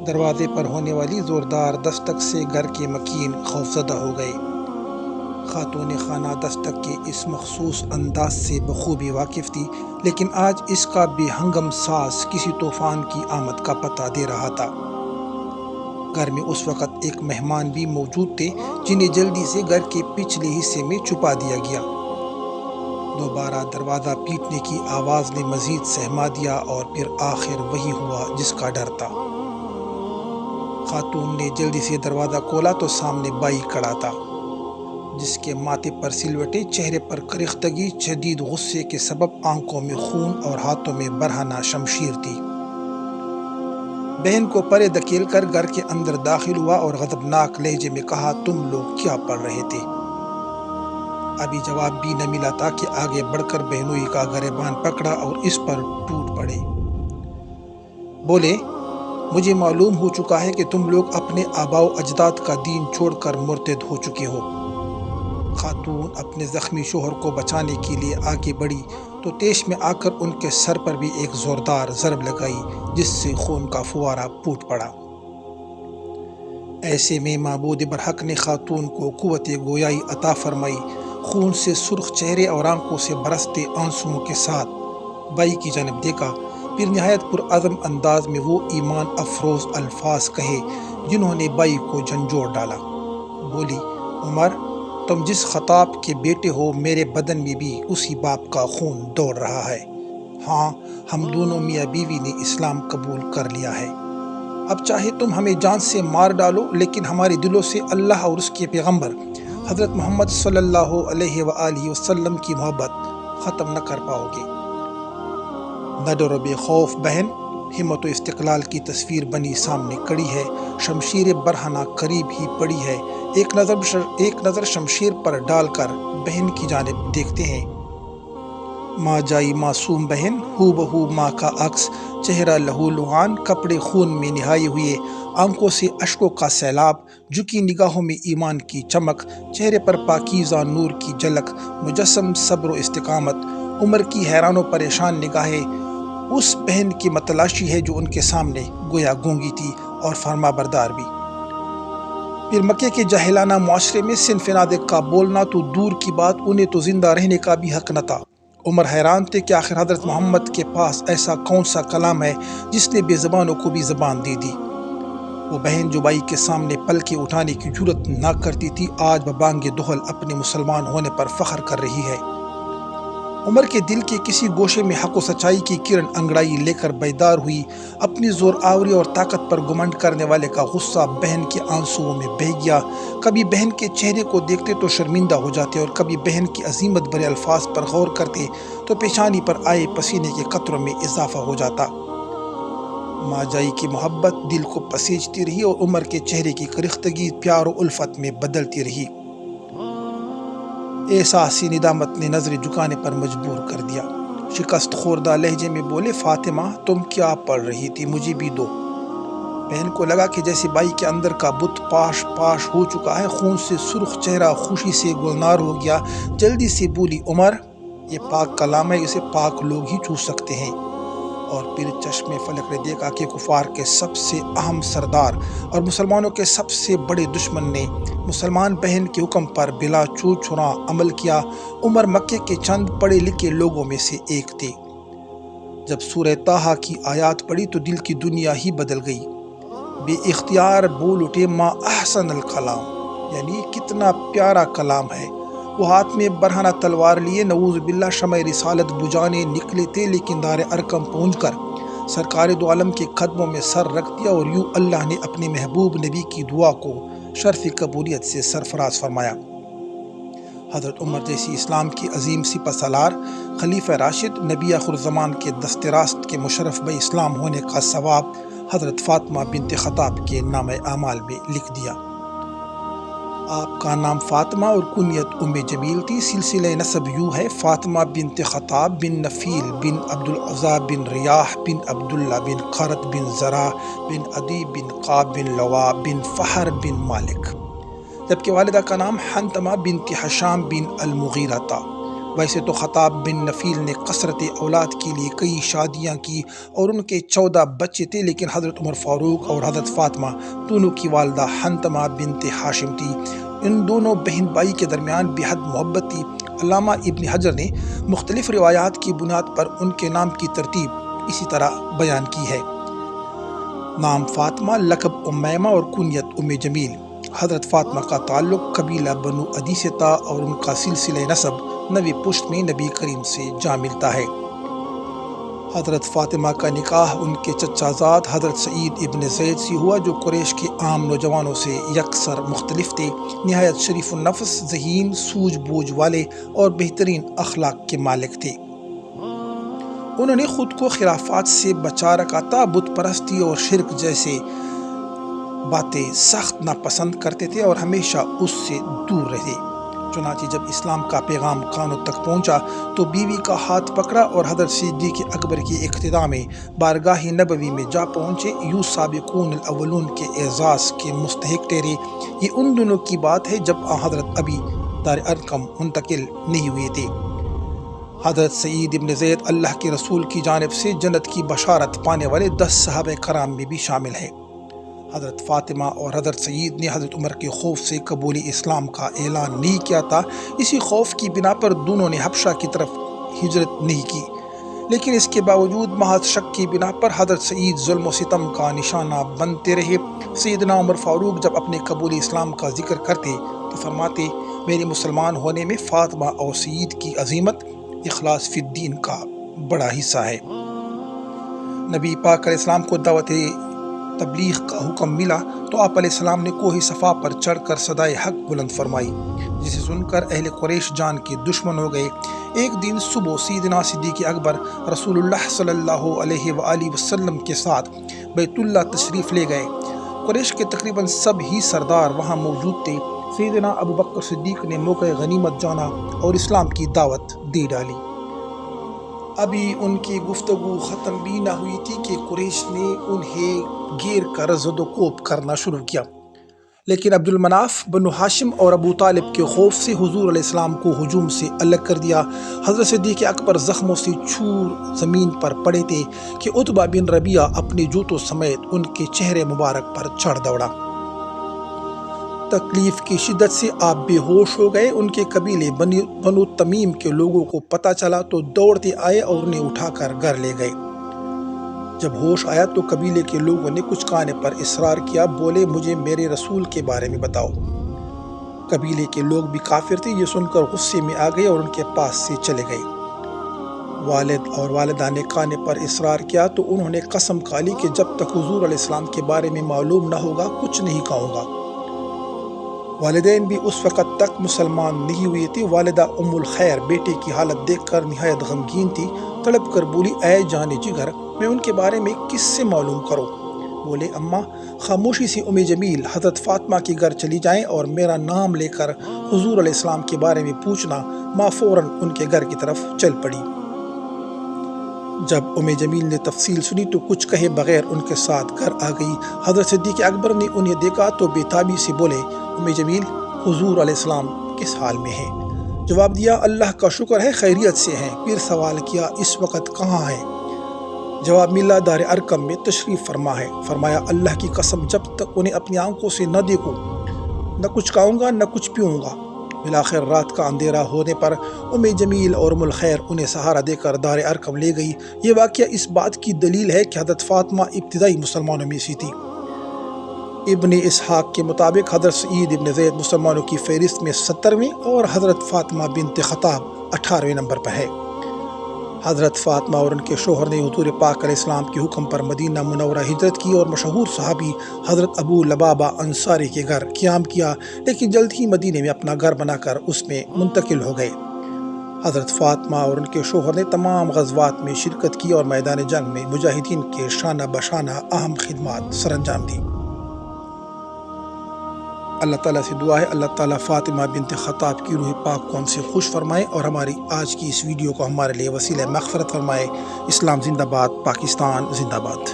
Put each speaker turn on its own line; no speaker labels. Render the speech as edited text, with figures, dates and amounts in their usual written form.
دروازے پر ہونے والی زوردار دستک سے گھر کے مکین خوفزدہ ہو گئے۔ خاتون خانہ دستک کے اس مخصوص انداز سے بخوبی واقف تھی، لیکن آج اس کا بے ہنگم ساز کسی طوفان کی آمد کا پتہ دے رہا تھا۔ گھر میں اس وقت ایک مہمان بھی موجود تھے جنہیں جلدی سے گھر کے پچھلے حصے میں چھپا دیا گیا۔ دوبارہ دروازہ پیٹنے کی آواز نے مزید سہما دیا اور پھر آخر وہی ہوا جس کا ڈر تھا۔ خاتون نے جلدی سے دروازہ کھولا تو سامنے بائی کھڑا تھا، جس کے ماتھے پر سلوٹے، چہرے پر کرختگی، شدید غصے کے سبب آنکھوں میں خون اور ہاتھوں میں برہنہ شمشیر تھی۔ بہن کو پرے دھکیل کر گھر کے اندر داخل ہوا اور غضبناک لہجے میں کہا، تم لوگ کیا پڑھ رہے تھے؟ ابھی جواب بھی نہ ملا تھا کہ آگے بڑھ کر بہنوئی کا گریبان پکڑا اور اس پر ٹوٹ پڑے۔ بولے، مجھے معلوم ہو چکا ہے کہ تم لوگ اپنے آباء و اجداد کا دین چھوڑ کر مرتد ہو چکے ہو۔ خاتون اپنے زخمی شوہر کو بچانے کے لیے آگے بڑھی تو طیش میں آ کر ان کے سر پر بھی ایک زوردار ضرب لگائی، جس سے خون کا فوارہ پھوٹ پڑا۔ ایسے میں معبود برحق نے خاتون کو قوت گویائی عطا فرمائی۔ خون سے سرخ چہرے اور آنکھوں سے برستے آنسوؤں کے ساتھ بائی کی جانب دیکھا، پھر نہایت پرعزم انداز میں وہ ایمان افروز الفاظ کہے جنہوں نے بائی کو جھنجھوڑ ڈالا۔ بولی، عمر، تم جس خطاب کے بیٹے ہو، میرے بدن میں بھی اسی باپ کا خون دوڑ رہا ہے۔ ہاں، ہم دونوں میاں بیوی نے اسلام قبول کر لیا ہے۔ اب چاہے تم ہمیں جان سے مار ڈالو، لیکن ہمارے دلوں سے اللہ اور اس کے پیغمبر حضرت محمد صلی اللہ علیہ وآلہ وسلم کی محبت ختم نہ کر پاؤ گے۔ نہ ڈرو بے خوف بہن، ہمت و استقلال کی تصویر بنی سامنے کڑی ہے، شمشیر برہنہ قریب ہی پڑی ہے۔ ایک نظر شمشیر پر ڈال کر بہن کی جانب دیکھتے ہیں۔ ماں جائی معصوم بہن، ہو بہو ماں کا عکس، چہرہ لہو لہان، کپڑے خون میں نہائے ہوئے، آنکھوں سے اشکوں کا سیلاب، جھکی نگاہوں میں ایمان کی چمک، چہرے پر پاکیزہ نور کی جھلک، مجسم صبر و استقامت۔ عمر کی حیران و پریشان نگاہیں اس بہن کی متلاشی ہے جو ان کے سامنے گویا گونگی تھی اور فرما بردار بھی۔ پھر مکے کے جاہلانہ معاشرے میں صنف ناطق کا بولنا تو دور کی بات، انہیں تو زندہ رہنے کا بھی حق نہ تھا۔ عمر حیران تھے کہ آخر حضرت محمد کے پاس ایسا کون سا کلام ہے جس نے بے زبانوں کو بھی زبان دے دی۔ وہ بہن جو بائی کے سامنے پلکیں اٹھانے کی جرأت نہ کرتی تھی، آج ببانگ دہل اپنے مسلمان ہونے پر فخر کر رہی ہے۔ عمر کے دل کے کسی گوشے میں حق و سچائی کی کرن انگڑائی لے کر بیدار ہوئی۔ اپنی زور آوری اور طاقت پر گمنڈ کرنے والے کا غصہ بہن کے آنسوؤں میں بہہ گیا۔ کبھی بہن کے چہرے کو دیکھتے تو شرمندہ ہو جاتے اور کبھی بہن کی عظیمت بھرے الفاظ پر غور کرتے تو پیشانی پر آئے پسینے کے قطروں میں اضافہ ہو جاتا۔ ماں جائی کی محبت دل کو پسیجتی رہی اور عمر کے چہرے کی کرختگی پیار و الفت میں بدلتی رہی۔ احساسی ندامت نے نظریں جھکانے پر مجبور کر دیا۔ شکست خوردہ لہجے میں بولے، فاطمہ، تم کیا پڑھ رہی تھی؟ مجھے بھی دو۔ بہن کو لگا کہ جیسے بائی کے اندر کا بت پاش پاش ہو چکا ہے، خون سے سرخ چہرہ خوشی سے گلنار ہو گیا۔ جلدی سے بولی، عمر، یہ پاک کلام ہے، اسے پاک لوگ ہی چھو سکتے ہیں۔ اور پھر چشم فلک نے دیکھا کہ کفار کے سب سے اہم سردار اور مسلمانوں کے سب سے بڑے دشمن نے مسلمان بہن کے حکم پر بلا چو چرا عمل کیا۔ عمر مکے کے چند پڑھے لکھے لوگوں میں سے ایک تھے۔ جب سورہ طٰہٰ کی آیات پڑھی تو دل کی دنیا ہی بدل گئی۔ بے اختیار بول اٹھے، ما احسن الکلام، یعنی کتنا پیارا کلام ہے۔ وہ ہاتھ میں برہنہ تلوار لیے نعوذ باللہ شمع رسالت بجھانے نکلے تھے، لیکن دار ارقم پہنچ کر سرکار دو عالم کے قدموں میں سر رکھ دیا اور یوں اللہ نے اپنے محبوب نبی کی دعا کو شرف قبولیت سے سرفراز فرمایا۔ حضرت عمر جیسی اسلام کی عظیم سپہ سالار، خلیفہ راشد، نبی آخر الزمان کے دست راست کے مشرف بہ اسلام ہونے کا ثواب حضرت فاطمہ بنت خطاب کے نامہ اعمال میں لکھ دیا۔ آپ کا نام فاطمہ اور کنیت ام جمیل تھی۔ سلسلہ نسب یوں ہے: فاطمہ بنت خطاب بن نفیل بن عبد العزیٰ بن ریاح بن عبداللہ بن قرۃ بن زرع بن عدی بن قاب بن لوا بن فہر بن مالک، جبکہ والدہ کا نام حنتمہ بنت حشام بن المغیرہ تھا۔ ویسے تو خطاب بن نفیل نے کثرت اولاد کے لیے کئی شادیاں کی اور ان کے 14 بچے تھے، لیکن حضرت عمر فاروق اور حضرت فاطمہ دونوں کی والدہ حنتمہ بنت ہاشم تھی۔ ان دونوں بہن بھائی کے درمیان بے حد محبت تھی۔ علامہ ابن حجر نے مختلف روایات کی بنیاد پر ان کے نام کی ترتیب اسی طرح بیان کی ہے: نام فاطمہ، لقب امیمہ اور کنیت جمیل۔ حضرت فاطمہ کا تعلق قبیلہ بنو عدی سے تھا اور ان کا سلسلہ نسب نبی پشت میں نبی کریم سے جا ملتا ہے۔ حضرت فاطمہ کا نکاح ان کے چچا زاد حضرت سعید ابن زید سے ہوا، جو قریش کے عام نوجوانوں سے یکسر مختلف تھے۔ نہایت شریف النفس، ذہین، سوجھ بوجھ والے اور بہترین اخلاق کے مالک تھے۔ انہوں نے خود کو خرافات سے بچا رکھا تھا، بت پرستی اور شرک جیسے باتیں سخت ناپسند کرتے تھے اور ہمیشہ اس سے دور رہے۔ چنانچہ جب اسلام کا پیغام کانوں تک پہنچا تو بیوی کا ہاتھ پکڑا اور حضرت صدیق اکبر کی اقتداء میں بارگاہ نبوی میں جا پہنچے۔ یوں سابقون الاولون کے اعزاز کے مستحق ٹھہرے۔ یہ ان دنوں کی بات ہے جب حضرت ابھی دار ارقم منتقل نہیں ہوئے تھے۔ حضرت سعید ابن زید اللہ کے رسول کی جانب سے جنت کی بشارت پانے والے 10 صحابہ کرام میں بھی شامل ہیں۔ حضرت فاطمہ اور حضرت سعید نے حضرت عمر کے خوف سے قبول اسلام کا اعلان نہیں کیا تھا۔ اسی خوف کی بنا پر دونوں نے حبشہ کی طرف ہجرت نہیں کی، لیکن اس کے باوجود محض شک کی بنا پر حضرت سعید ظلم و ستم کا نشانہ بنتے رہے۔ سیدنا عمر فاروق جب اپنے قبول اسلام کا ذکر کرتے تو فرماتے: میرے مسلمان ہونے میں فاطمہ اور سعید کی عظیمت اخلاص فی الدین کا بڑا حصہ ہے۔ نبی پاک علیہ السلام کو دعوت تبلیغ کا حکم ملا تو آپ علیہ السلام نے کوہ صفا پر چڑھ کر صدائے حق بلند فرمائی، جسے سن کر اہل قریش جان کے دشمن ہو گئے۔ ایک دن صبح سیدنا صدیق اکبر رسول اللہ صلی اللہ علیہ وآلہ وسلم کے ساتھ بیت اللہ تشریف لے گئے۔ قریش کے تقریباً سب ہی سردار وہاں موجود تھے۔ سیدنا ابو بکر صدیق نے موقع غنیمت جانا اور اسلام کی دعوت دے ڈالی۔ ابھی ان کی گفتگو ختم بھی نہ ہوئی تھی کہ قریش نے انہیں گھیر کر زد و کوب کرنا شروع کیا، لیکن عبد المناف بنو ہاشم اور ابو طالب کے خوف سے حضور علیہ السلام کو ہجوم سے الگ کر دیا۔ حضرت صدیق اکبر زخموں سے چور زمین پر پڑے تھے کہ عتبہ بن ربیعہ اپنے جوتوں سمیت ان کے چہرے مبارک پر چڑھ دوڑا۔ تکلیف کی شدت سے آپ بے ہوش ہو گئے۔ ان کے قبیلے بنو تمیم کے لوگوں کو پتہ چلا تو دوڑتے آئے اور انہیں اٹھا کر گھر لے گئے۔ جب ہوش آیا تو قبیلے کے لوگوں نے کچھ کہنے پر اصرار کیا، بولے مجھے میرے رسول کے بارے میں بتاؤ۔ قبیلے کے لوگ بھی کافر تھے، یہ سن کر غصے میں آ گئے اور ان کے پاس سے چلے گئے۔ والد اور والدہ نے کہنے پر اصرار کیا تو انہوں نے قسم کھا لی کہ جب تک حضور علیہ السلام کے بارے میں معلوم نہ ہوگا کچھ نہیں کہوں گا۔ والدین بھی اس وقت تک مسلمان نہیں ہوئے تھے۔ والدہ ام الخیر بیٹے کی حالت دیکھ کر نہایت غمگین تھی، تڑپ کر بولی اے جان جگر، میں ان کے بارے میں کس سے معلوم کروں؟ بولے اماں خاموشی سے جمیل حضرت فاطمہ کے گھر چلی جائیں اور میرا نام لے کر حضور علیہ السلام کے بارے میں پوچھنا۔ ماں فوراً ان کے گھر کی طرف چل پڑی۔ جب جمیل نے تفصیل سنی تو کچھ کہے بغیر ان کے ساتھ گھر آ گئی۔ حضرت صدیق اکبر نے انہیں دیکھا تو بے تابی سے بولے جمیل حضور علیہ السلام کس حال میں ہیں؟ جواب دیا اللہ کا شکر ہے خیریت سے ہیں۔ پھر سوال کیا اس وقت کہاں ہیں؟ جواب ملا دار ارقم میں تشریف فرما ہے۔ فرمایا اللہ کی قسم جب تک انہیں اپنی آنکھوں سے نہ دیکھوں نہ کچھ کھاؤں گا نہ کچھ پیوں گا۔ بالآخر رات کا اندھیرا ہونے پر جمیل اور ام الخیر انہیں سہارا دے کر دار ارقم لے گئی۔ یہ واقعہ اس بات کی دلیل ہے کہ حضرت فاطمہ ابتدائی مسلمانوں میں سے تھی۔ ابن اسحاق کے مطابق حضرت سعید ابن زید مسلمانوں کی فہرست میں 70ویں اور حضرت فاطمہ بنت خطاب 18ویں نمبر پر ہے۔ حضرت فاطمہ اور ان کے شوہر نے حضور پاک علیہ السلام کے حکم پر مدینہ منورہ ہجرت کی اور مشہور صحابی حضرت ابو لبابہ انصاری کے گھر قیام کیا، لیکن جلد ہی مدینہ میں اپنا گھر بنا کر اس میں منتقل ہو گئے۔ حضرت فاطمہ اور ان کے شوہر نے تمام غزوات میں شرکت کی اور میدان جنگ میں مجاہدین کے شانہ بشانہ اہم خدمات سر انجام دیں۔ اللہ تعالیٰ سے دعا ہے اللہ تعالیٰ فاطمہ بنت خطاب کی روح پاک کو ہم سے خوش فرمائے اور ہماری آج کی اس ویڈیو کو ہمارے لیے وسیلہ مغفرت فرمائے۔ اسلام زندہ باد، پاکستان زندہ باد۔